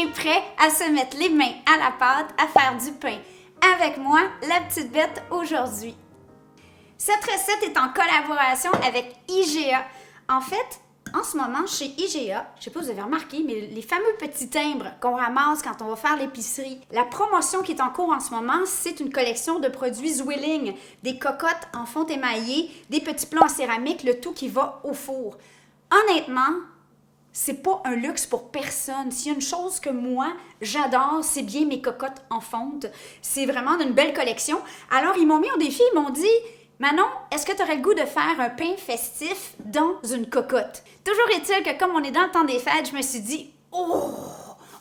qui est prêt à se mettre les mains à la pâte, à faire du pain. Avec moi, la petite bête aujourd'hui. Cette recette est en collaboration avec IGA. En fait, en ce moment, chez IGA, je ne sais pas si vous avez remarqué, mais les fameux petits timbres qu'on ramasse quand on va faire l'épicerie, la promotion qui est en cours en ce moment, c'est une collection de produits Zwilling, des cocottes en fonte émaillée, des petits plats en céramique, le tout qui va au four. Honnêtement, c'est pas un luxe pour personne. S'il y a une chose que moi, j'adore, c'est bien mes cocottes en fonte. C'est vraiment une belle collection. Alors, ils m'ont mis au défi, ils m'ont dit « Manon, est-ce que tu aurais le goût de faire un pain festif dans une cocotte? » Toujours est-il que comme on est dans le temps des fêtes, je me suis dit « Oh,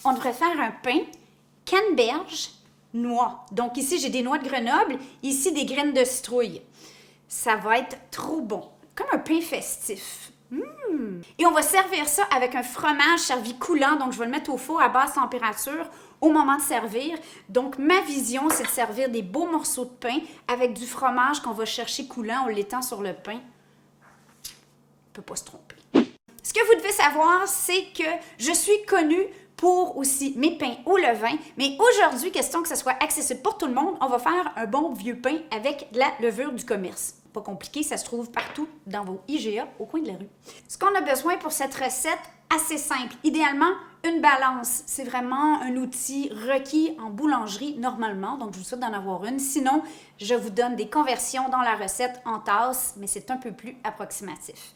on devrait faire un pain canneberge noix. » Donc ici, j'ai des noix de Grenoble, ici des graines de citrouille. Ça va être trop bon. Comme un pain festif. Et on va servir ça avec un fromage servi coulant, donc je vais le mettre au four à basse température au moment de servir. Donc ma vision, c'est de servir des beaux morceaux de pain avec du fromage qu'on va chercher coulant, on l'étend sur le pain. On ne peut pas se tromper. Ce que vous devez savoir, c'est que je suis connue pour aussi mes pains au levain, mais aujourd'hui, question que ce soit accessible pour tout le monde, on va faire un bon vieux pain avec de la levure du commerce. Pas compliqué, ça se trouve partout dans vos IGA au coin de la rue. Ce qu'on a besoin pour cette recette, assez simple. Idéalement, une balance. C'est vraiment un outil requis en boulangerie normalement, donc je vous souhaite d'en avoir une. Sinon, je vous donne des conversions dans la recette en tasse, mais c'est un peu plus approximatif.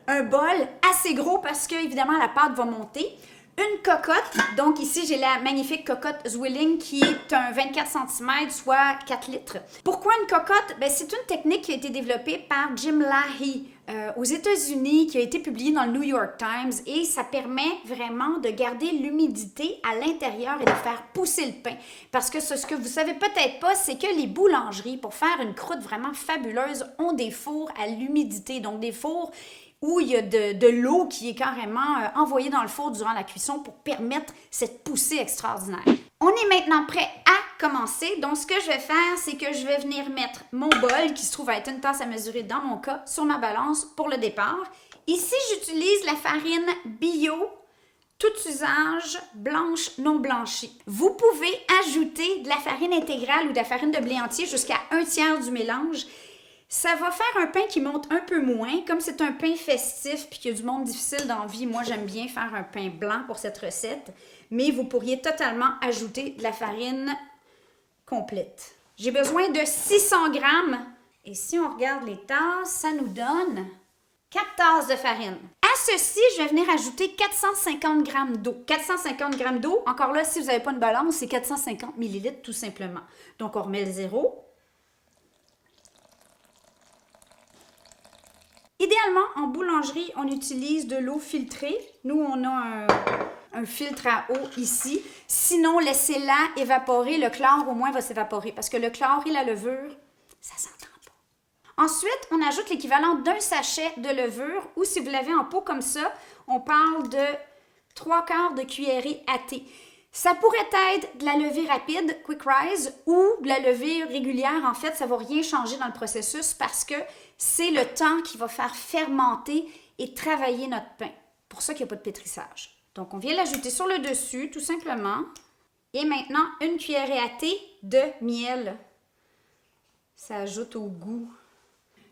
Un bol assez gros parce que, évidemment, la pâte va monter. Une cocotte, donc ici j'ai la magnifique cocotte Zwilling qui est un 24 cm, soit 4 litres. Pourquoi une cocotte? Ben, c'est une technique qui a été développée par Jim Lahey aux États-Unis, qui a été publiée dans le New York Times et ça permet vraiment de garder l'humidité à l'intérieur et de faire pousser le pain. Parce que ce que vous savez peut-être pas, c'est que les boulangeries, pour faire une croûte vraiment fabuleuse, ont des fours à l'humidité, donc des fours où il y a de l'eau qui est carrément envoyée dans le four durant la cuisson pour permettre cette poussée extraordinaire. On est maintenant prêt à commencer. Donc, ce que je vais faire, c'est que je vais venir mettre mon bol, qui se trouve à être une tasse à mesurer dans mon cas, sur ma balance pour le départ. Ici, j'utilise la farine bio, tout usage, blanche, non blanchie. Vous pouvez ajouter de la farine intégrale ou de la farine de blé entier jusqu'à 1/3 du mélange. Ça va faire un pain qui monte un peu moins. Comme c'est un pain festif puis qu'il y a du monde difficile dans la vie, moi j'aime bien faire un pain blanc pour cette recette. Mais vous pourriez totalement ajouter de la farine complète. J'ai besoin de 600 grammes. Et si on regarde les tasses, ça nous donne 4 tasses de farine. À ceci, je vais venir ajouter 450 grammes d'eau. 450 grammes d'eau, encore là, si vous n'avez pas une balance, c'est 450 millilitres tout simplement. Donc on remet le 0. Idéalement, en boulangerie, on utilise de l'eau filtrée. Nous, on a un filtre à eau ici. Sinon, laissez-la évaporer. Le chlore, au moins, va s'évaporer parce que le chlore et la levure, ça s'entend pas. Ensuite, on ajoute l'équivalent d'un sachet de levure ou si vous l'avez en pot comme ça, on parle de 3/4 de cuillerée à thé. Ça pourrait être de la levée rapide, quick rise, ou de la levée régulière. En fait, ça ne va rien changer dans le processus parce que c'est le temps qui va faire fermenter et travailler notre pain. Pour ça qu'il n'y a pas de pétrissage. Donc, on vient l'ajouter sur le dessus, tout simplement. Et maintenant, une cuillerée à thé de miel. Ça ajoute au goût.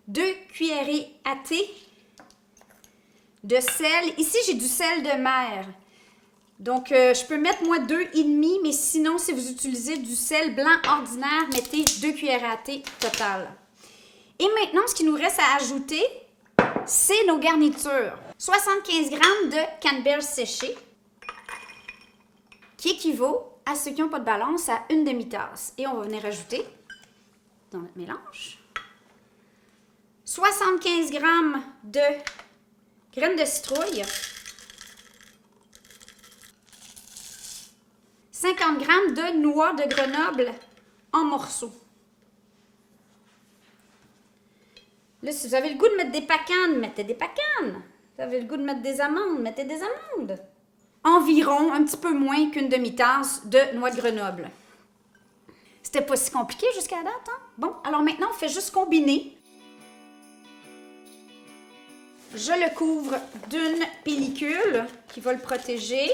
2 cuillerées à thé de sel. Ici, j'ai du sel de mer. Donc, je peux mettre, moi, 2,5, mais sinon, si vous utilisez du sel blanc ordinaire, mettez 2 cuillères à thé total. Et maintenant, ce qui nous reste à ajouter, c'est nos garnitures. 75 g de canneberge séché, qui équivaut, à ceux qui n'ont pas de balance, à une demi-tasse. Et on va venir ajouter dans notre mélange 75 g de graines de citrouille, 50 g de noix de Grenoble en morceaux. Là, si vous avez le goût de mettre des pacanes, mettez des pacanes. Si vous avez le goût de mettre des amandes, mettez des amandes. Environ un petit peu moins qu'une demi-tasse de noix de Grenoble. C'était pas si compliqué jusqu'à date, hein? Bon, alors maintenant, on fait juste combiner. Je le couvre d'une pellicule qui va le protéger.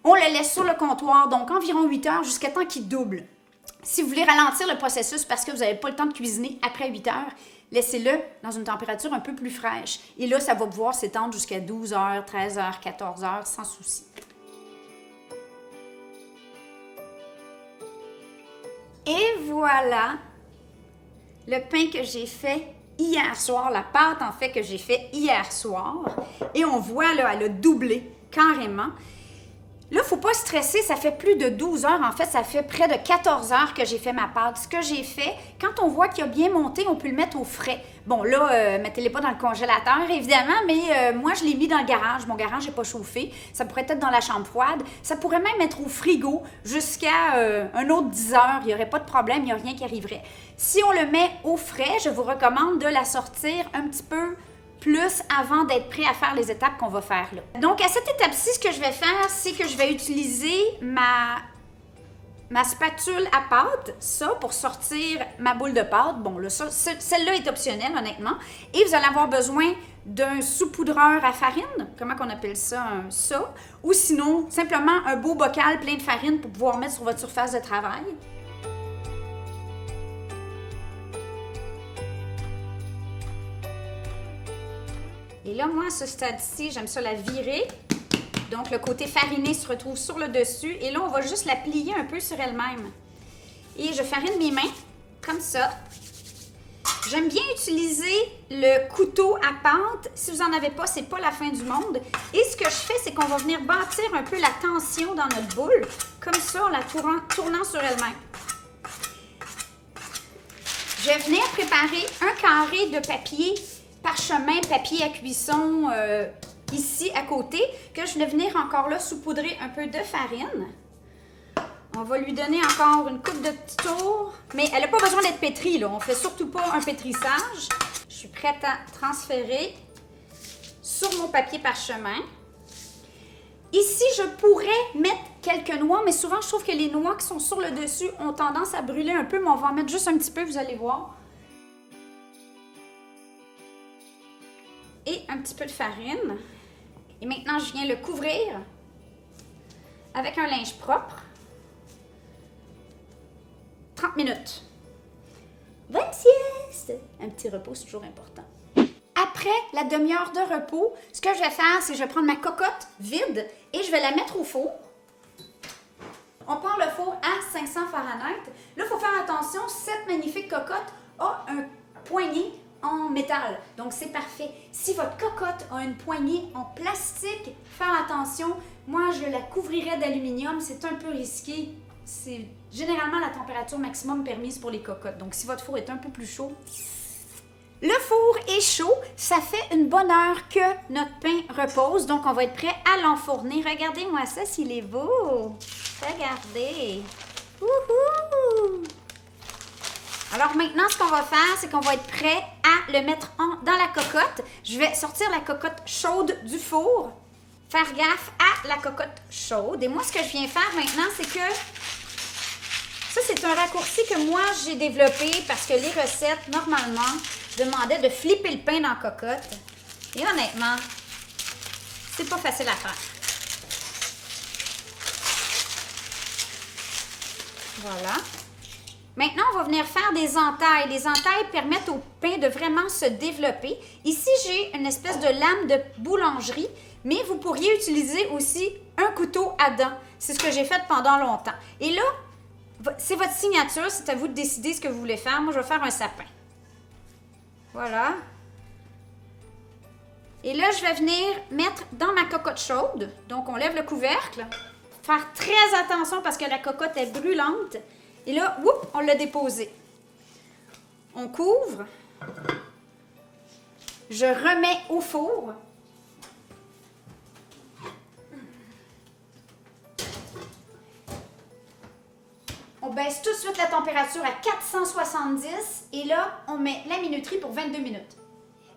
On le laisse sur le comptoir, donc environ 8 heures jusqu'à temps qu'il double. Si vous voulez ralentir le processus parce que vous n'avez pas le temps de cuisiner après 8 heures, laissez-le dans une température un peu plus fraîche. Et là, ça va pouvoir s'étendre jusqu'à 12 heures, 13 heures, 14 heures sans souci. Et voilà le pain que j'ai fait hier soir, la pâte en fait que j'ai fait hier soir. Et on voit là, elle a doublé carrément. Là, il ne faut pas stresser, ça fait plus de 12 heures. En fait, ça fait près de 14 heures que j'ai fait ma pâte. Ce que j'ai fait, quand on voit qu'il a bien monté, on peut le mettre au frais. Bon, là, mettez-les pas dans le congélateur, évidemment, mais moi, je l'ai mis dans le garage. Mon garage n'est pas chauffé. Ça pourrait être dans la chambre froide. Ça pourrait même être au frigo jusqu'à un autre 10 heures. Il n'y aurait pas de problème, il n'y a rien qui arriverait. Si on le met au frais, je vous recommande de la sortir un petit peu plus avant d'être prêt à faire les étapes qu'on va faire là. Donc, à cette étape-ci, ce que je vais faire, c'est que je vais utiliser ma spatule à pâte, ça, pour sortir ma boule de pâte. Bon, là, celle-là est optionnelle, honnêtement. Et vous allez avoir besoin d'un saupoudreur à farine, comment qu'on appelle ça, ça, ou sinon, simplement un beau bocal plein de farine pour pouvoir mettre sur votre surface de travail. Et là, moi, à ce stade-ci, j'aime ça la virer. Donc, le côté fariné se retrouve sur le dessus. Et là, on va juste la plier un peu sur elle-même. Et je farine mes mains, comme ça. J'aime bien utiliser le couteau à pâte. Si vous n'en avez pas, c'est pas la fin du monde. Et ce que je fais, c'est qu'on va venir bâtir un peu la tension dans notre boule. Comme ça, en la tournant sur elle-même. Je vais venir préparer un carré de papier parchemin, papier à cuisson ici à côté, que je vais venir encore là saupoudrer un peu de farine. On va lui donner encore une coupe de petits tours, mais elle n'a pas besoin d'être pétrie, là. On ne fait surtout pas un pétrissage. Je suis prête à transférer sur mon papier parchemin. Ici, je pourrais mettre quelques noix, mais souvent, je trouve que les noix qui sont sur le dessus ont tendance à brûler un peu, mais on va en mettre juste un petit peu, vous allez voir. Et un petit peu de farine. Et maintenant, je viens le couvrir avec un linge propre. 30 minutes. Bonne sieste! Un petit repos, c'est toujours important. Après la demi-heure de repos, ce que je vais faire, c'est que je vais prendre ma cocotte vide et je vais la mettre au four. On part le four à 500 Fahrenheit. Là, il faut faire attention, cette magnifique cocotte a un poignet en métal. Donc, c'est parfait. Si votre cocotte a une poignée en plastique, faire attention. Moi, je la couvrirais d'aluminium. C'est un peu risqué. C'est généralement la température maximum permise pour les cocottes. Donc, si votre four est un peu plus chaud, le four est chaud. Ça fait une bonne heure que notre pain repose. Donc, on va être prêt à l'enfourner. Regardez-moi ça, s'il est beau. Regardez. Wouhou! Alors maintenant, ce qu'on va faire, c'est qu'on va être prêt à le mettre dans la cocotte. Je vais sortir la cocotte chaude du four. Faire gaffe à la cocotte chaude. Et moi, ce que je viens faire maintenant, c'est que ça, c'est un raccourci que moi, j'ai développé parce que les recettes, normalement, demandaient de flipper le pain dans la cocotte. Et honnêtement, c'est pas facile à faire. Voilà. Maintenant, on va venir faire des entailles. Les entailles permettent au pain de vraiment se développer. Ici, j'ai une espèce de lame de boulangerie, mais vous pourriez utiliser aussi un couteau à dents. C'est ce que j'ai fait pendant longtemps. Et là, c'est votre signature. C'est à vous de décider ce que vous voulez faire. Moi, je vais faire un sapin. Voilà. Et là, je vais venir mettre dans ma cocotte chaude. Donc, on lève le couvercle. Faire très attention parce que la cocotte est brûlante. Et là, whoop, on l'a déposé. On couvre. Je remets au four. On baisse tout de suite la température à 470 et là, on met la minuterie pour 22 minutes.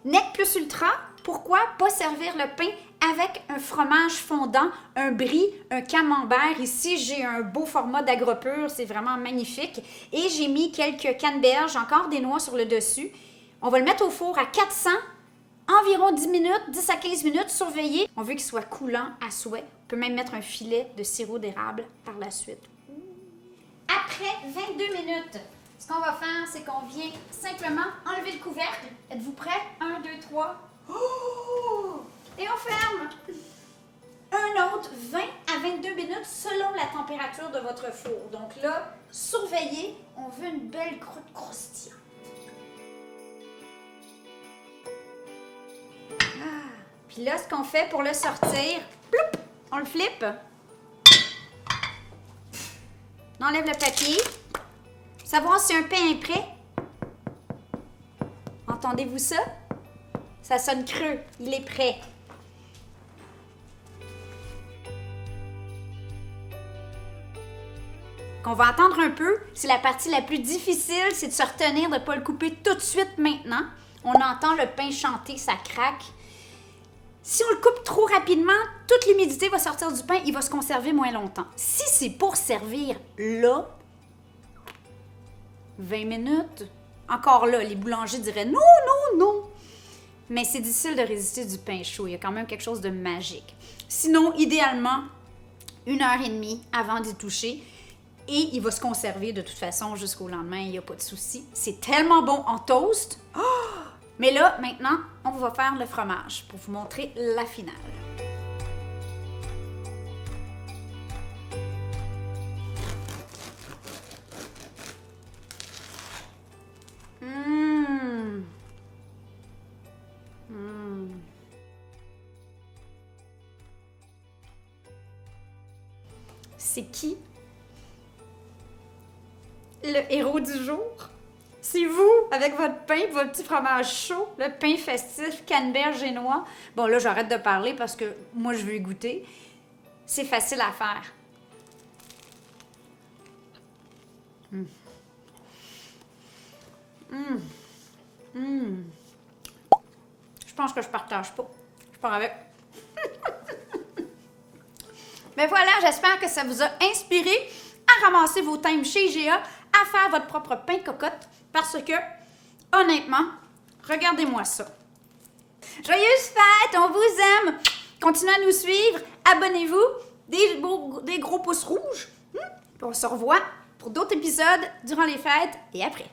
Nec plus ultra, pourquoi pas servir le pain avec un fromage fondant, un brie, un camembert. Ici, j'ai un beau format d'agropur, c'est vraiment magnifique. Et j'ai mis quelques canneberges, encore des noix sur le dessus. On va le mettre au four à 400, environ 10 minutes, 10 à 15 minutes, surveiller. On veut qu'il soit coulant à souhait. peut même mettre un filet de sirop d'érable par la suite. Après 22 minutes, ce qu'on va faire, c'est qu'on vient simplement enlever le couvercle. Êtes-vous prêts? 1, 2, 3. Oh! Et on ferme. Un autre 20 à 22 minutes selon la température de votre four. Donc là, surveillez, on veut une belle croûte croustillante. Puis là, ce qu'on fait pour le sortir, ploup, on le flippe. On enlève le papier. Savoir si un pain est prêt. Entendez-vous ça? Ça sonne creux. Il est prêt. Qu'on va attendre un peu, c'est la partie la plus difficile, c'est de se retenir de ne pas le couper tout de suite maintenant. On entend le pain chanter, ça craque. Si on le coupe trop rapidement, toute l'humidité va sortir du pain, il va se conserver moins longtemps. Si c'est pour servir là, 20 minutes, encore là, les boulangers diraient non, non, non. Mais c'est difficile de résister du pain chaud, il y a quand même quelque chose de magique. Sinon, idéalement, 1h30 avant d'y toucher. Et il va se conserver de toute façon jusqu'au lendemain, il n'y a pas de souci. C'est tellement bon en toast. Oh! Mais là, maintenant, on va faire le fromage pour vous montrer la finale. C'est qui le héros du jour? C'est vous, avec votre pain, votre petit fromage chaud, le pain festif, canneberge génois. Bon, là, j'arrête de parler parce que moi, je veux y goûter. C'est facile à faire. Je pense que je partage pas. Je pars avec. Mais voilà, j'espère que ça vous a inspiré à ramasser vos thèmes chez IGA, à faire votre propre pain cocotte, parce que, honnêtement, regardez-moi ça. Joyeuses fêtes, on vous aime! Continuez à nous suivre, abonnez-vous, des gros pouces rouges. Puis on se revoit pour d'autres épisodes durant les fêtes et après.